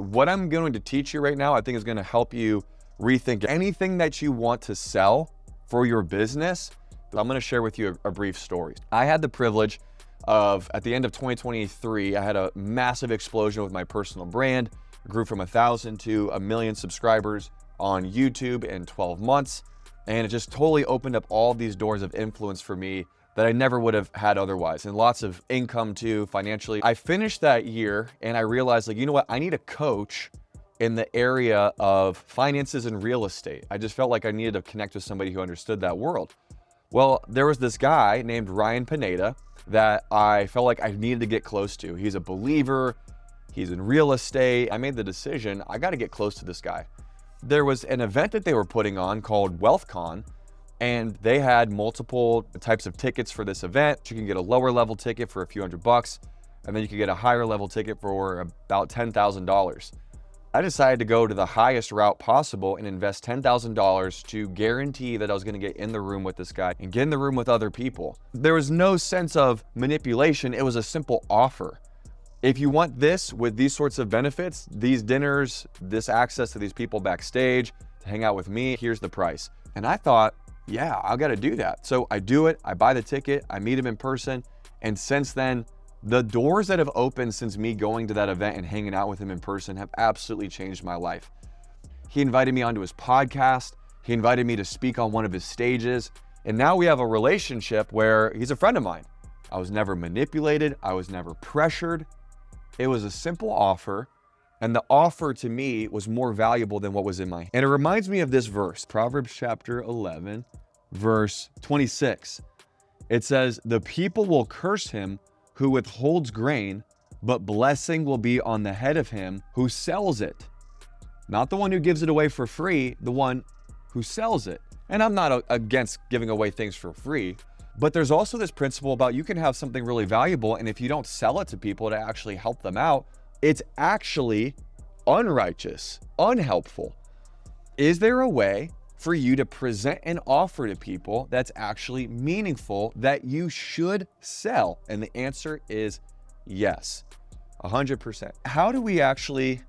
What I'm going to teach you right now, I think is going to help you rethink anything that you want to sell for your business. I'm going to share with you a brief story. I had the privilege of, at the end of 2023, I had a massive explosion with my personal brand. I grew from 1,000 to 1 million subscribers on YouTube in 12 months. And it just totally opened up all these doors of influence for me that I never would have had otherwise, and lots of income too, financially. I finished that year and I realized, like, you know what? I need a coach in the area of finances and real estate. I just felt like I needed to connect with somebody who understood that world. Well, there was this guy named Ryan Pineda that I felt like I needed to get close to. He's a believer, he's in real estate. I made the decision, I got to get close to this guy. There was an event that they were putting on called WealthCon, and they had multiple types of tickets for this event. You can get a lower level ticket for a few $100, and then you can get a higher level ticket for about $10,000. I decided to go to the highest route possible and invest $10,000 to guarantee that I was going to get in the room with this guy and get in the room with other people. There was no sense of manipulation. It was a simple offer. If you want this with these sorts of benefits, these dinners, this access to these people backstage, to hang out with me, here's the price. And I thought, yeah, I got to do that. So I do it. I buy the ticket. I meet him in person. And since then, the doors that have opened since me going to that event and hanging out with him in person have absolutely changed my life. He invited me onto his podcast. He invited me to speak on one of his stages. And now we have a relationship where he's a friend of mine. I was never manipulated. I was never pressured. It was a simple offer. And the offer to me was more valuable than what was in my hand. And it reminds me of this verse, Proverbs chapter 11, verse 26. It says, "The people will curse him who withholds grain, but blessing will be on the head of him who sells it." Not the one who gives it away for free, the one who sells it. And I'm not against giving away things for free, but there's also this principle about you can have something really valuable, and if you don't sell it to people to actually help them out, it's actually unrighteous, unhelpful. Is there a way for you to present an offer to people that's actually meaningful that you should sell? And the answer is yes, 100%. How do we actually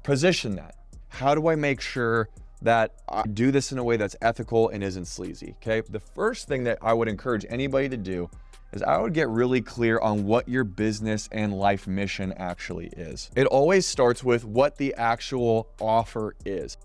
position that? How do I make sure that I do this in a way that's ethical and isn't sleazy? Okay, the first thing that I would encourage anybody to do is I would get really clear on what your business and life mission actually is. It always starts with what the actual offer is.